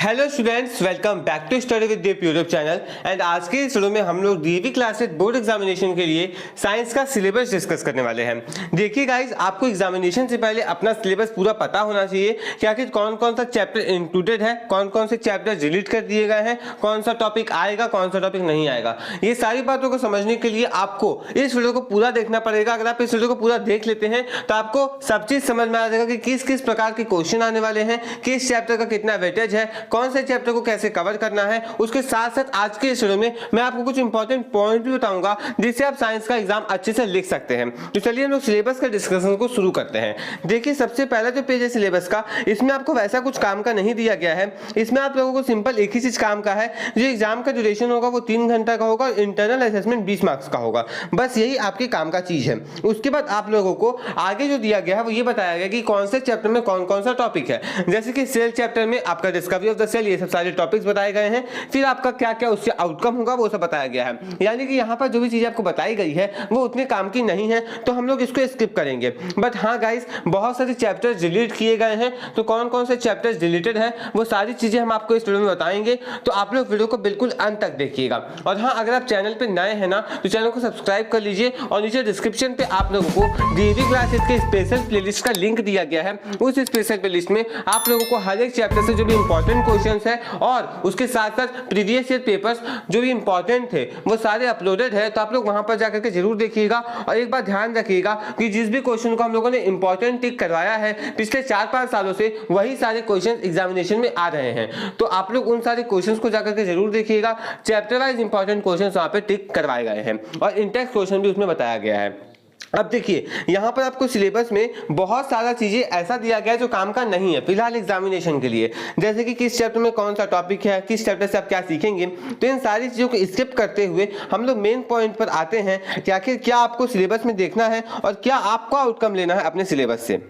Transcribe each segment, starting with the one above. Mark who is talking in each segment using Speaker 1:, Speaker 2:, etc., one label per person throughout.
Speaker 1: Hello students, welcome back to study with Deep YouTube channel. And आज के इस video में हम लोग डीएवी क्लास 8 बोर्ड एग्जामिनेशन के लिए साइंस का सिलेबस डिस्कस करने वाले हैं। देखिए गाइस, आपको एग्जामिनेशन से पहले अपना सिलेबस पूरा पता होना चाहिए कि आखिर कौन कौन सा चैप्टर इंक्लूडेड है, कौन कौन से चैप्टर डिलीट कर दिए गए हैं, कौन सा टॉपिक आएगा, कौन सा टॉपिक नहीं आएगा। ये सारी बातों को समझने के लिए आपको इस वीडियो को पूरा देखना पड़ेगा। अगर आप इस वीडियो को पूरा देख लेते हैं तो आपको सब चीज समझ में आ जाएगा कि किस किस प्रकार के क्वेश्चन आने वाले हैं, किस चैप्टर का कितना वेटेज है, कौन से चैप्टर को कैसे कवर करना है। उसके साथ साथ आज के इस वीडियो में मैं आपको कुछ इंपॉर्टेंट पॉइंट भी बताऊंगा जिससे आप साइंस का एग्जाम अच्छे से लिख सकते हैं। तो चलिए हम लोग सिलेबस का डिस्कशन को शुरू करते हैं। देखिए, सबसे पहला जो पेज है सिलेबस का, इसमें आपको वैसा कुछ काम का नहीं दिया गया है। इसमें आप लोगों को सिंपल एक ही चीज काम का है, जो एग्जाम का ड्यूरेशन होगा वो 3 घंटा का होगा और इंटरनल असेसमेंट 20 मार्क्स का होगा। बस यही आपके काम का चीज है। उसके बाद आप लोगों को आगे जो दिया गया है वो ये बताया गया कि कौन से चैप्टर में कौन कौन सा टॉपिक है। जैसे कि सेल चैप्टर में आपका डिस्कवरी ऑफ द सेल, ये सब सारे टॉपिक्स बताए गए हैं। फिर आपका क्या क्या उससे आउटकम होगा वो सब बताया गया है। यानी कि यहाँ पर जो भी चीजें आपको बताई गई है वो उतने काम की नहीं है, तो हम लोग इसको स्किप करेंगे। बट हाँ गाइस, बहुत सारे चैप्टर्स डिलीट किए गए हैं, तो कौन कौन से चैप्टर्स डिलीटेड हैं वो सारी चीजें हम आपको इस वीडियो में बताएंगे। तो आप लोग वीडियो को बिल्कुल अंत तक देखिएगा। और हाँ, अगर आप चैनल पे नए हैं ना तो चैनल को सब्सक्राइब कर लीजिए और नीचे डिस्क्रिप्शन पे आप लोगों को डीएवी क्लास 8 के स्पेशल प्लेलिस्ट का लिंक दिया गया है। उस स्पेशल प्लेलिस्ट में आप लोगों को हर एक चैप्टर से जो भी इंपॉर्टेंट क्वेश्चंस है और उसके साथ साथ प्रीवियस ईयर पेपर्स जो भी इंपॉर्टेंट थे वो सारे अपलोडेड है। तो आप लोग वहां पर जाकर के जरूर देखिएगा। और एक बात ध्यान रखिएगा कि जिस भी क्वेश्चन को हम लोगों ने इंपॉर्टेंट टिक करवाया है पिछले 4-5 सालों से, वही सारे क्वेश्चन एग्जामिनेशन में आ रहे हैं। तो आप लोग उन सारे क्वेश्चंस को जाकर के जरूर देखिएगा। चैप्टर वाइज इंपॉर्टेंट क्वेश्चन वहां पे टिक करवाए गए हैं और इंटेक्स क्वेश्चन भी उसमें बताया गया है। अब देखिए, यहाँ पर आपको सिलेबस में बहुत सारा चीजें ऐसा दिया गया है जो काम का नहीं है फिलहाल एग्जामिनेशन के लिए। जैसे कि किस चैप्टर में कौन सा टॉपिक है, किस चैप्टर से आप क्या सीखेंगे। तो इन सारी चीजों को स्किप करते हुए हम लोग मेन पॉइंट पर आते हैं कि आखिर क्या आपको सिलेबस में देखना है और क्या आपको आउटकम लेना है अपने सिलेबस से।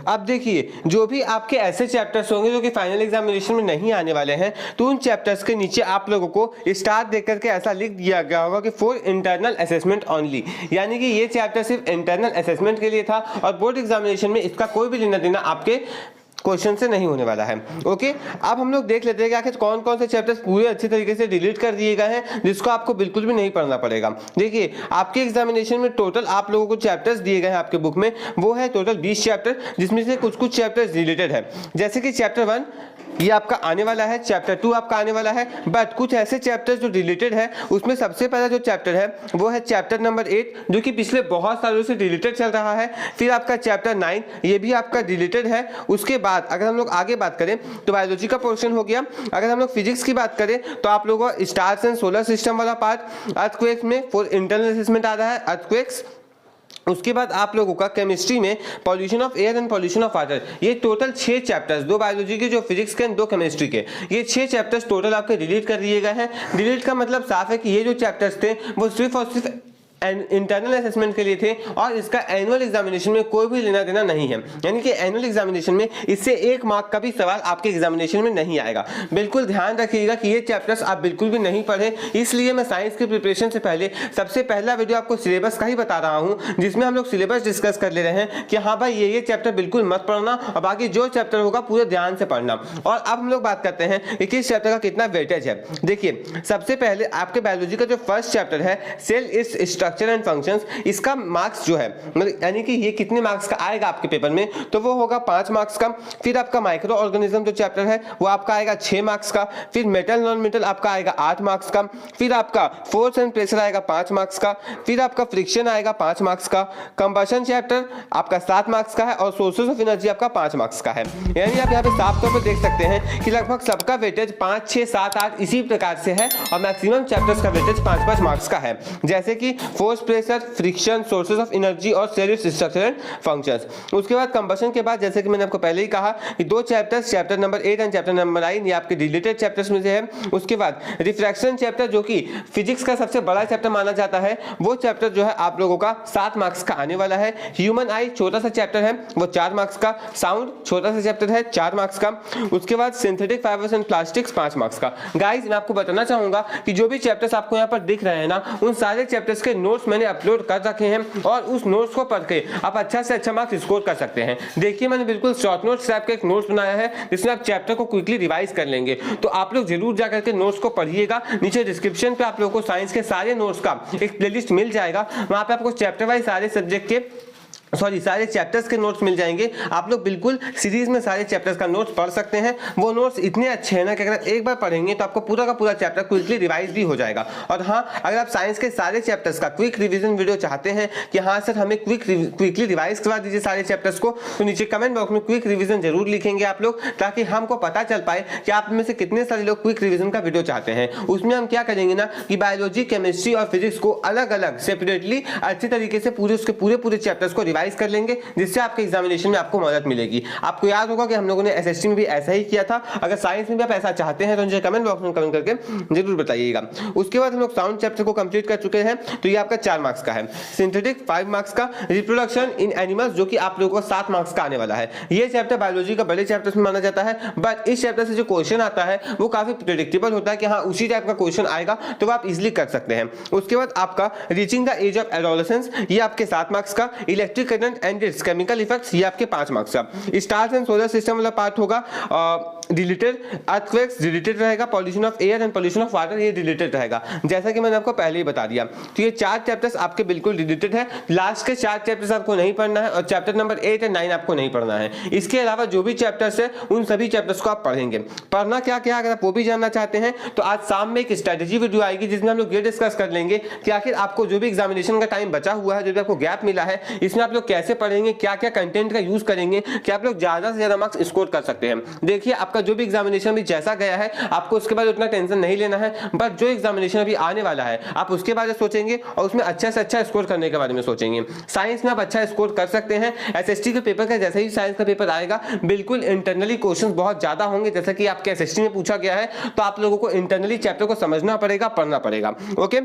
Speaker 1: अब देखिए, जो भी आपके ऐसे चैप्टर्स होंगे जो कि फाइनल एग्जामिनेशन में नहीं आने वाले हैं, तो उन चैप्टर्स के नीचे आप लोगों को स्टार देख करके ऐसा लिख दिया गया होगा कि फॉर इंटरनल असेसमेंट ओनली। यानी कि ये चैप्टर सिर्फ इंटरनल असेसमेंट के लिए था और बोर्ड एग्जामिनेशन में इसका कोई भी लेना देना आपके क्वेश्चन से नहीं होने वाला है। ओके, अब हम लोग देख लेते हैं कि आखिर कौन कौन से चैप्टर्स पूरे अच्छे तरीके से डिलीट कर दिए गए हैं जिसको आपको बिल्कुल भी नहीं पढ़ना पड़ेगा। देखिए, आपके एग्जामिनेशन में टोटल आप लोगों को चैप्टर्स दिए गए हैं आपके बुक में, वो है टोटल 20 चैप्टर, जिसमें से कुछ कुछ चैप्टर्स डिलीटेड है। जैसे कि चैप्टर 1 ये आपका आने वाला है, चैप्टर 2 आपका आने वाला है। बट कुछ ऐसे चैप्टर्स जो डिलीटेड है, उसमें सबसे पहला जो चैप्टर है वो है चैप्टर नंबर 8, जो कि पिछले बहुत सालों से डिलीटेड चल रहा है। फिर आपका चैप्टर 9, ये भी आपका डिलीटेड है। उसके बाद अगर हम लोग आगे बात करें तो बायोलॉजी का पोर्शन हो गया। अगर हम लोग फिजिक्स की बात करें तो आप लोगों का स्टार्स एंड सोलर सिस्टम वाला पार्ट, अर्थक्वेक्स में फॉर इंटरनल असेसमेंट आ रहा है अर्थक्वेक्स। उसके बाद आप लोगों का केमिस्ट्री में pollution of air and pollution of water, ये टोटल 6 चैप्टर्स, 2 बायोलॉजी के, जो फिजिक्स के, 2 केमिस्ट्री के, ये 6 चैप्टर्स टोटल आपके डिलीट कर दिए गए हैं। डिलीट का मतलब साफ है कि ये जो चैप्टर्स थे वो सिर्फ और सिर्फ इंटरनल असेसमेंट के लिए थे और इसका एनुअल एग्जामिनेशन में कोई भी लेना देना नहीं है। यानी कि एनुअल एग्जामिनेशन में इससे 1 मार्क का भी सवाल आपके एग्जामिनेशन में नहीं आएगा। बिल्कुल ध्यान रखिएगा कि ये चैप्टर्स आप बिल्कुल भी नहीं पढ़े। इसलिए मैं साइंस की प्रिपरेशन से पहले सबसे पहला वीडियो आपको सिलेबस का ही बता रहा हूँ, जिसमें हम लोग सिलेबस डिस्कस कर ले रहे हैं कि हाँ भाई ये चैप्टर बिल्कुल मत पढ़ना और बाकी जो चैप्टर होगा पूरे ध्यान से पढ़ना। और अब हम लोग बात करते हैं कि किस चैप्टर का कितना वेटेज है। देखिए, सबसे पहले आपके बायोलॉजी का जो फर्स्ट चैप्टर है cell is structure and functions, इसका मार्क्स जो है मतलब यानी कि ये कितने मार्क्स का आएगा आपके पेपर में, तो वो होगा 5 मार्क्स का। फिर आपका माइक्रो ऑर्गेनिज्म जो चैप्टर है वो आपका आएगा 6 मार्क्स का। फिर मेटल नॉन मेटल आपका आएगा 8 मार्क्स का। फिर आपका फोर्स एंड प्रेशर आएगा 5 मार्क्स का। फिर आपका फ्रिक्शन आएगा 5 मार्क्स का। कंबशन चैप्टर आपका 7 मार्क्स का है और सोर्सेज ऑफ एनर्जी आपका 5 मार्क्स का है। यानी आप यहाँ पे साफ तौर पर देख सकते हैं कि लगभग सबका वेटेज 5, 6, 7, 8 इसी प्रकार से है और मैक्सिमम चैप्टर्स का वेटेज 5-5 मार्क्स का है। जैसे कि force, pressure, friction, sources of energy और सेल स्ट्रक्चर एंड फंक्शंस। उसके बाद कंबशन के बाद जैसे कि मैंने आपको पहले ही कहा कि 2 chapters, chapter number 8 and chapter number 9, ये आपके डिलीटेड चैप्टर्स में से है। उसके बाद रिफ्रैक्शन चैप्टर, जो कि फिजिक्स का सबसे बड़ा चैप्टर माना जाता है, वो चैप्टर जो है आप लोगों का 7 मार्क्स का आने वाला है। ह्यूमन आई छोटा सा चैप्टर है, वो 4 मार्क्स का। साउंड छोटा सा चैप्टर है, 4 मार्क्स का। उसके बाद synthetic fibres and plastics 5 marks का। गाइस, मैं आपको बताना चाहूंगा कि जो भी चैप्टर्स आपको यहाँ पर दिख रहे हैं ना, उन सारे चैप्टर्स के नोट्स मैंने अपलोड कर रखे हैं और उस नोट्स को पढ़ के आप अच्छा से अच्छा मार्क्स स्कोर कर सकते हैं। देखिए मैंने बिल्कुल शॉर्ट नोट्स टाइप का एक नोट्स बनाया है जिसमें आप चैप्टर को क्विकली रिवाइज कर लेंगे। तो आप लोग जरूर जाकर के नोट्स को पढ़िएगा। नीचे डिस्क्रिप्शन पे आप लोगों को साइंस के सारे नोट्स का एक प्लेलिस्ट मिल जाएगा, वहां पे आपको चैप्टर वाइज सारे सब्जेक्ट के सारे चैप्टर्स के नोट्स मिल जाएंगे। आप लोग बिल्कुल सीरीज में सारे चैप्टर्स का नोट्स पढ़ सकते हैं। वो नोट्स इतने अच्छे हैं ना कि अगर एक बार पढ़ेंगे तो आपको पूरा का पूरा चैप्टर क्विकली रिवाइज भी हो जाएगा। और हाँ, अगर आप साइंस के सारे चैप्टर्स का क्विक रिवीजन वीडियो चाहते हैं कि हाँ सर हमें क्विकली रिवाइज करवा दीजिए सारे चैप्टर्स को, तो नीचे कमेंट बॉक्स में क्विक रिवीजन जरूर लिखेंगे आप लोग, ताकि हमको पता चल पाए कि आप में से कितने सारे लोग क्विक रिवीजन का वीडियो चाहते हैं। उसमें हम क्या करेंगे ना कि बायोलॉजी, केमिस्ट्री और फिजिक्स को अलग अलग सेपरेटली अच्छे तरीके से पूरे चैप्टर्स को रिवाइज कर लेंगे, जिससे आपके एग्जामिनेशन में आपको मदद मिलेगी। आपको याद होगा कि हम लोगों ने एसएसटी में भी ऐसा ही किया था। अगर साइंस में भी आप ऐसा चाहते हैं तो मुझे कमेंट बॉक्स में कमेंट करके जरूर बताइएगा। उसके बाद हम लोग साउंड चैप्टर को कंप्लीट कर चुके हैं, तो ये आपका 4 मार्क्स का है। सिंथेटिक 5 मार्क्स का, रिप्रोडक्शन इन एनिमल्स जो कि आप लोगों को 7 मार्क्स का आने वाला है। ये चैप्टर बायोलॉजी का बड़े चैप्टर में माना जाता है, बट इस चैप्टर से जो क्वेश्चन आता है वो काफी प्रेडिक्टेबल होता है कि हाँ उसी टाइप का क्वेश्चन आएगा, तो आप इजिली कर सकते हैं। उसके बाद आपका reaching the age of adolescence, ये आपके 7 मार्क्स का। Electric current and its chemical effects, ये आपके 5 मार्क्स का। स्टार्स एंड सोलर सिस्टम वाला पार्ट होगा डिलीटेड। अर्थक्वेक्स डिलीटेड रहेगा। Pollution of air and pollution of water ये डिलीटेड रहेगा, जैसा कि मैंने आपको पहले ही बता दिया। तो ये 4 चैप्टर्स आपके बिल्कुल डिलीटेड है। लास्ट के 4 चैप्टर्स आपको नहीं पढ़ना है और चैप्टर नंबर 8 एंड 9 आपको नहीं पढ़ना है। इसके अलावा जो भी चैप्टर्स है उन सभी चैप्टर्स को आप पढ़ेंगे। पढ़ना क्या क्या, अगर आप वो भी जानना चाहते हैं तो आज शाम में एक स्ट्रेटेजी वीडियो आएगी जिसमें हम लोग ये डिस्कस कर लेंगे कि आखिर आपको जो भी एग्जामिनेशन का टाइम बचा हुआ है, जो भी आपको गैप मिला है, इसमें आप लोग कैसे पढ़ेंगे, क्या क्या कंटेंट का यूज करेंगे कि आप लोग ज्यादा से ज्यादा मार्क्स स्कोर कर सकते हैं। देखिए आपका जो भी एग्जामिनेशन भी जैसा गया है आपको उसके बाद उतना टेंशन नहीं लेना है, बट जो एग्जामिनेशन अभी आने वाला है आप उसके बारे में सोचेंगे और उसमें अच्छा से अच्छा स्कोर करने के बारे में सोचेंगे। साइंस में आप अच्छा स्कोर कर सकते हैं। एसएसटी के पेपर का जैसे ही साइंस का पेपर आएगा बिल्कुल इंटरनली क्वेश्चन बहुत ज्यादा होंगे, जैसा कि आपके एसएसटी में पूछा गया है, तो आप लोगों को इंटरनली चैप्टर को समझना पड़ेगा, पढ़ना पड़ेगा। ओके,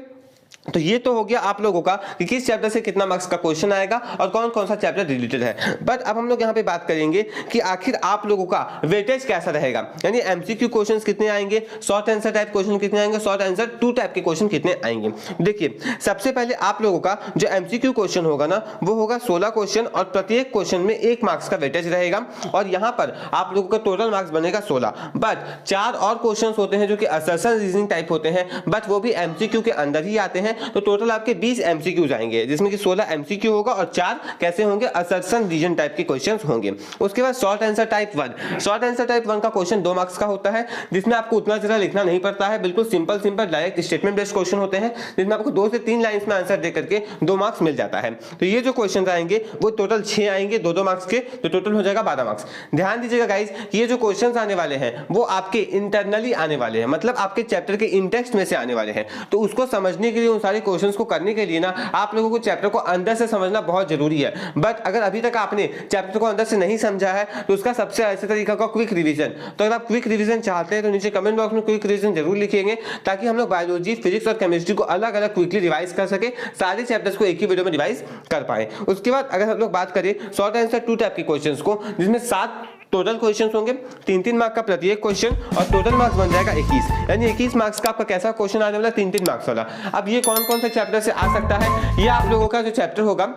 Speaker 1: तो ये तो हो गया आप लोगों का कि किस चैप्टर से कितना मार्क्स का क्वेश्चन आएगा और कौन कौन सा चैप्टर रिलेटेड है। बट अब हम लोग यहाँ पे बात करेंगे कि आखिर आप लोगों का वेटेज कैसा रहेगा, यानी एमसीक्यू क्वेश्चंस कितने आएंगे, शॉर्ट आंसर टाइप क्वेश्चन कितने आएंगे, शॉर्ट आंसर 2 टाइप के क्वेश्चन कितने आएंगे। देखिए सबसे पहले आप लोगों का जो एमसीक्यू क्वेश्चन होगा ना वो होगा 16 क्वेश्चन और प्रत्येक क्वेश्चन में 1 मार्क्स का वेटेज रहेगा और यहाँ पर आप लोगों का टोटल मार्क्स बनेगा 16। बट 4 और क्वेश्चन होते हैं जो कि असर्शन रीजनिंग टाइप होते हैं, बट वो भी एमसीक्यू के अंदर ही आते हैं। तो टोटल आपके 20 एमसीक्यूज आएंगे, जिसमें कि 16 एमसीक्यू होगा और 4 कैसे होंगे, असर्शन रीजन टाइप के क्वेश्चंस होंगे। उसके बाद short answer type 1। Short answer type 1 का क्वेश्चन 2 मार्क्स का होता है, जिसमें आपको उतना ज्यादा लिखना नहीं पड़ता है। बिल्कुल simple direct statement based question होते हैं, जिसमें आपको 2 से 3 लाइंस में आंसर दे करके 2 मार्क्स मिल जाता है। तो ये जो क्वेश्चन आएंगे वो टोटल 6 आएंगे 2-2 मार्क्स के, तो टोटल हो जाएगा 12 मार्क्स। ध्यान दीजिएगा गाइस, ये जो क्वेश्चंस आने वाले हैं वो आपके इंटरनली आने वाले हैं, मतलब आपके चैप्टर के इंटेक्स्ट में से आने वाले हैं। तो उसको समझने के लिए, उन सारे क्वेश्चंस को करने के लिए ना आप लोगों को चैप्टर को अंदर से समझना बहुत जरूरी है। बट अगर अभी तक आपने चैप्टर को अंदर से नहीं समझा है तो उसका सबसे अच्छा तरीका का क्विक रिवीजन। तो अगर आप क्विक रिवीजन चाहते हैं तो नीचे कमेंट बॉक्स में क्विक रिवीजन जरूर लिखेंगे, ताकि हम लोग बायोलॉजी, फिजिक्स और केमिस्ट्री को अलग अलग क्विकली रिवाइज कर सके, सारे चैप्टर्स को एक ही वीडियो में रिवाइज कर पाए। उसके बाद अगर हम लोग बात करें शॉर्ट आंसर 2 टाइप के क्वेश्चंस को, जिसमें 7 टोटल क्वेश्चंस होंगे, 3-3 मार्क्स का प्रत्येक क्वेश्चन और टोटल मार्क्स बन जाएगा 21, यानी 21 मार्क्स का आपका कैसा क्वेश्चन आने वाला, 3-3 मार्क्स वाला। अब ये कौन कौन से चैप्टर से आ सकता है, ये आप लोगों का जो चैप्टर होगा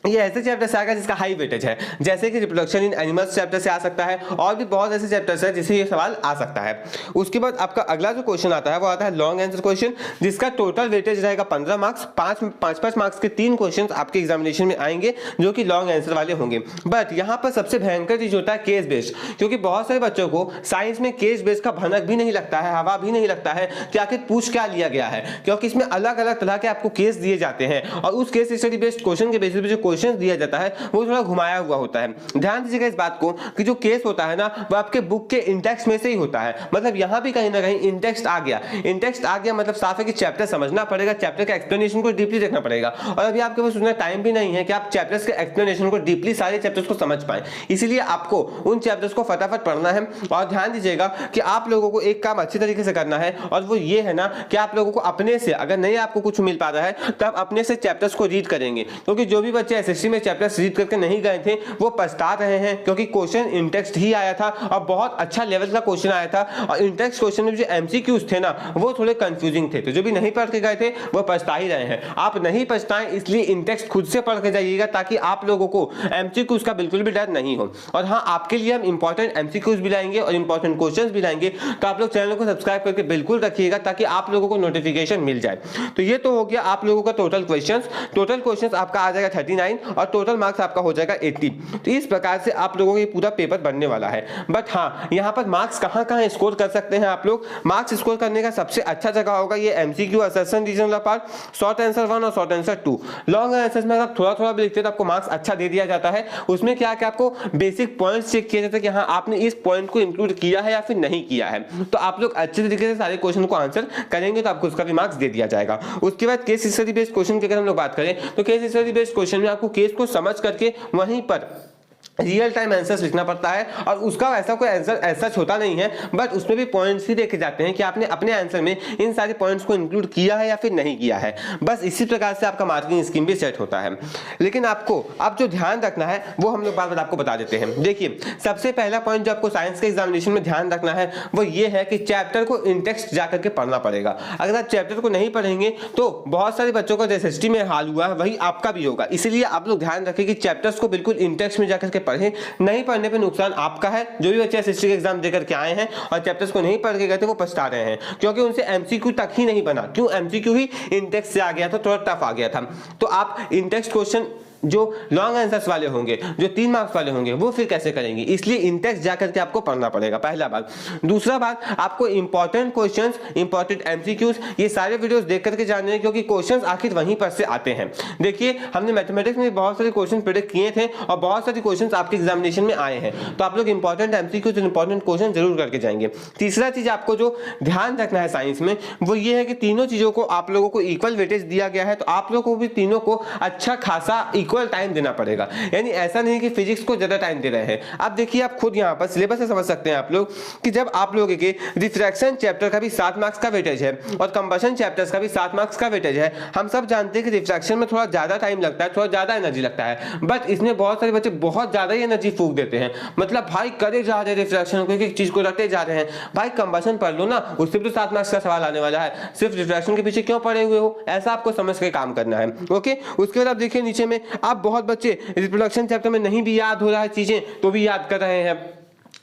Speaker 1: ये ऐसे चैप्टर से आएगा जिसका हाई वेटेज है, जैसे कि रिप्रोडक्शन इन एनिमल्स चैप्टर से आ सकता है, और भी बहुत ऐसे चैप्टर्स हैं जिससे ये सवाल आ सकता है। उसके बाद आपका अगला जो क्वेश्चन आता है वो आता है लॉन्ग आंसर क्वेश्चन, जिसका टोटल वेटेज रहेगा 15 मार्क्स। 5 मार्क्स के 3 क्वेश्चन आपके एग्जामिनेशन में आएंगे जो कि लॉन्ग आंसर वाले होंगे। बट यहाँ पर सबसे भयंकर चीज होता है केस बेस्ड, क्योंकि बहुत सारे बच्चों को साइंस में केस बेस्ड का भनक भी नहीं लगता है, हवा भी नहीं लगता है कि आखिर पूछ क्या लिया गया है, क्योंकि इसमें अलग अलग तरह के आपको केस दिए जाते हैं और उस केस स्टडी बेस्ड क्वेश्चन के बेसिस पे जो क्वेश्चन दिया जाता है वो थोड़ा घुमाया हुआ होता है। ध्यान दीजिएगा इस बात को कि जो केस होता है ना वो आपके बुक के इंटेक्स्ट में से ही होता है, मतलब यहां भी कहीं ना कहीं इंटेक्स्ट आ गया मतलब साफ है कि चैप्टर समझना पड़ेगा, चैप्टर के एक्सप्लेनेशन को डीपली देखना पड़ेगा। और अभी आपके पास उतना टाइम भी नहीं है कि आप चैप्टर्स के एक्सप्लेनेशन को डीपली सारे चैप्टर्स को समझ पाए, इसीलिए आपको उन चैप्टर्स को फटाफट पढ़ना है। और ध्यान दीजिएगा कि आप लोगों को एक काम अच्छी तरीके से करना है, और वो ये है ना कि आप लोगों को अपने से, अगर नहीं आपको कुछ मिल पा रहा है तो आप अपने से चैप्टर्स को रीड करेंगे, क्योंकि जो भी बच्चे एसएससी में चैप्टर्स रीड करके नहीं गए थे वो पछता रहे हैं, क्योंकि क्वेश्चन इन टेक्स्ट ही आया था और बहुत अच्छा लेवल का क्वेश्चन आया था और इन टेक्स्ट क्वेश्चन में जो एमसीक्यूज थे ना वो थोड़े कंफ्यूजिंग थे। तो जो भी नहीं पढ़ के गए थे वो पछता ही रहे हैं। आप नहीं पछताएं, इसलिए इन टेक्स्ट खुद से पढ़ के जाइएगा ताकि आप लोगों को एमसीक्यूज का बिल्कुल भी डर नहीं हो। और हाँ, आपके लिए हम इंपॉर्टेंट एमसीक्यूज भी लाएंगे और इंपॉर्टेंट क्वेश्चंस भी लाएंगे, तो आप लोग चैनल को सब्सक्राइब करके बिल्कुल रखिएगा ताकि आप लोगों को नोटिफिकेशन मिल जाए। तो ये तो हो गया आप लोगों का टोटल क्वेश्चंस आपका आ जाएगा 39 और टोटल मार्क्स आपका हो जाएगा 80। तो इस प्रकार से आप लोगों का पूरा पेपर बनने वाला है। बट हाँ, यहाँ पर मार्क्स कहाँ स्कोर कर सकते हैं आप लोग। मार्क्स स्कोर करने का सबसे अच्छा जगह होगा ये एमसीक्यू, असर्शन, रीजन वाला पार्ट, शॉर्ट आंसर 1 और शॉर्ट आंसर 2। लॉन्ग आंसर में अगर थोड़ा भी लिखते हैं तो आपको मार्क्स अच्छा दे दिया जाता है। उसमें क्या कि आपको बेसिक पॉइंट्स चेक किया जाता है कि हाँ आपने इस पॉइंट को इंक्लूड किया है या फिर नहीं किया है। तो आप लोग अच्छे तरीके से सारे क्वेश्चन को आंसर करेंगे तो आपको उसका भी मार्क्स दे दिया जाएगा। उसके बाद केस स्टडी बेस्ड क्वेश्चन की अगर हम लोग बात करें तो केस स्टडी बेस्ड क्वेश्चन में आपको केस को समझ करके वहीं पर रियल टाइम आंसर्स लिखना पड़ता है और उसका ऐसा कोई आंसर ऐसा होता नहीं है, बट उसमें भी पॉइंट्स ही देखे जाते हैं कि आपने अपने आंसर में इन सारे पॉइंट्स को इंक्लूड किया है या फिर नहीं किया है। बस इसी प्रकार से आपका मार्किंग स्कीम भी सेट होता है। लेकिन आपको अब जो ध्यान रखना है वो हम लोग बार बार आपको बता देते हैं। देखिए, सबसे पहला पॉइंट जो आपको साइंस के एग्जामिनेशन में ध्यान रखना है वो ये है कि चैप्टर को इन टेक्स्ट जाकर के पढ़ना पड़ेगा। अगर आप चैप्टर को नहीं पढ़ेंगे तो बहुत सारे बच्चों का जैसे एसएसटी में हाल हुआ है वही आपका भी होगा। इसलिए आप लोग ध्यान रखें कि चैप्टर्स को बिल्कुल इन टेक्स्ट में जाकर के पढ़ें। नहीं पढ़ने पे नुकसान आपका है। जो भी बच्चे एसएससी के एग्जाम देकर के आए हैं और चैप्टर्स को नहीं पढ़ के गए थे वो पछता रहे हैं, क्योंकि उनसे एमसीक्यू तक ही नहीं बना। क्यों? एमसीक्यू ही इन टेक्स्ट से आ गया था, थोड़ा टफ आ गया था। तो आप इन टेक्स्ट क्वेश्चन जो लॉन्ग आंसर्स वाले होंगे, जो 3 मार्क्स वाले होंगे, वो फिर कैसे करेंगे? इसलिए इन टेक्स्ट जाकर के आपको पढ़ना पड़ेगा, पहला बात। दूसरा बात, आपको इंपॉर्टेंट क्वेश्चंस, इंपॉर्टेंट एमसीक्यूज ये सारे वीडियोस देख करके जानने हैं, क्योंकि क्वेश्चंस आखिर वहीं पर से आते हैं। देखिए, हमने मैथमेटिक्स में बहुत सारे क्वेश्चन प्रेडिक्ट किए थे और बहुत सारे क्वेश्चंस आपके एग्जामिनेशन में आए हैं, तो आप लोग इंपॉर्टेंट एमसीक्यूज और इंपॉर्टेंट क्वेश्चन जरूर करके जाएंगे। तीसरा चीज आपको जो ध्यान रखना है साइंस में वो ये है कि तीनों चीजों को आप लोगों को इक्वल वेटेज दिया गया है, तो आप लोगों को भी तीनों को अच्छा खासा इक्वल टाइम देना पड़ेगा। यानी ऐसा नहीं कि फिजिक्स को ज्यादा टाइम दे रहे हैं। अब देखिए, आप खुद यहां पर सिलेबस से समझ सकते हैं आप लोग कि जब आप लोगों के रिफ्रैक्शन चैप्टर का भी 7 मार्क्स का वेटेज है और कंबशन चैप्टर्स का भी 7 मार्क्स का वेटेज है। हम सब जानते हैं कि रिफ्रैक्शन में थोड़ा ज्यादा टाइम लगता है, थोड़ा ज्यादा एनर्जी लगता है, बट इसमें बहुत सारे बच्चे बहुत ज्यादा ही एनर्जी फूंक देते हैं। मतलब भाई करे जा रहे रिफ्रैक्शन को, एक चीज को रटते जा रहे हैं। भाई कंबशन पढ़ लो ना, उससे भी तो 7 मार्क्स का सवाल आने वाला है। सिर्फ रिफ्रैक्शन के पीछे क्यों पड़े हुए हो? ऐसा आपको समझ के काम करना है। ओके, उसके बाद आप देखिए नीचे में, आप बहुत बच्चे रिप्रोडक्शन चैप्टर में नहीं भी याद हो रहा है चीजें तो भी याद कर रहे हैं।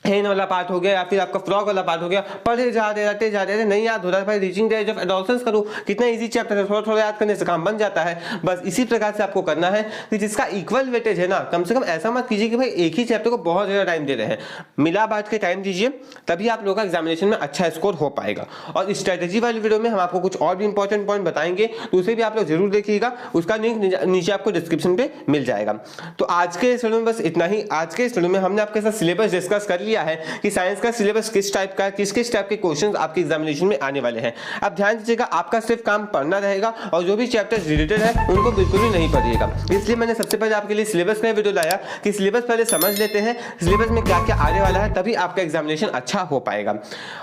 Speaker 1: हेन वाला पार्ट हो गया या फिर आपका फ्रॉग वाला पार्ट हो गया, पढ़े जा रहे रटे जा रहे, नहीं याद हो रहा है भाई। Reaching the age of adolescence करो, कितना इजी चैप्टर है, थोड़ा थोड़ा याद करने से काम बन जाता है। बस इसी प्रकार से आपको करना है कि जिसका इक्वल वेटेज है ना, कम से कम ऐसा मत कीजिए कि भाई एक ही चैप्टर को बहुत ज्यादा टाइम दे रहे हैं। मिला बांट के टाइम दीजिए, तभी आप लोगों का एग्जामिनेशन में अच्छा स्कोर हो पाएगा। और स्ट्रेटेजी वाली वीडियो में हम आपको कुछ और भी इंपॉर्टेंट पॉइंट बताएंगे, तो उसे भी आप लोग जरूर देखिएगा। उसका लिंक नीचे आपको डिस्क्रिप्शन पे मिल जाएगा। तो आज के इस वीडियो में बस इतना ही। आज के इस वीडियो में हमने आपके साथ सिलेबस डिस्कस कर लिया है कि साइंस का सिलेबस किस टाइप का है, किस किस टाइप के क्वेश्चंस आपके एग्जामिनेशन में आने वाले हैं। अब ध्यान दीजिएगा, आपका सिर्फ काम पढ़ना रहेगा और जो भी चैप्टर्स रिलेटेड है उनको बिल्कुल भी नहीं पढ़िएगा। इसलिए मैंने सबसे पहले आपके लिए सिलेबस का वीडियो लाया कि सिलेबस पहले समझ लेते हैं, सिलेबस में क्या क्या आने वाला है, तभी आपका एग्जामिनेशन अच्छा हो पाएगा।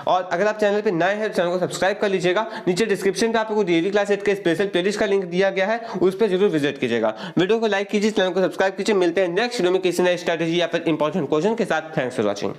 Speaker 1: और अगर आप चैनल पर नए हैं तो चैनल को सब्सक्राइब कर लीजिएगा। नीचे डिस्क्रिप्शन में आपको डीएवी क्लास 8 के स्पेशल प्लेलिस्ट का लिंक दिया गया है, उस पर जरूर विजिट कीजिएगा। वीडियो को लाइक कीजिए, चैनल को सब्सक्राइब कीजिए। मिलते हैं नेक्स्ट वीडियो में किसी नए स्ट्रेटेजी या फिर इंपॉर्टेंट क्वेश्चन के साथ। Thanks for watching.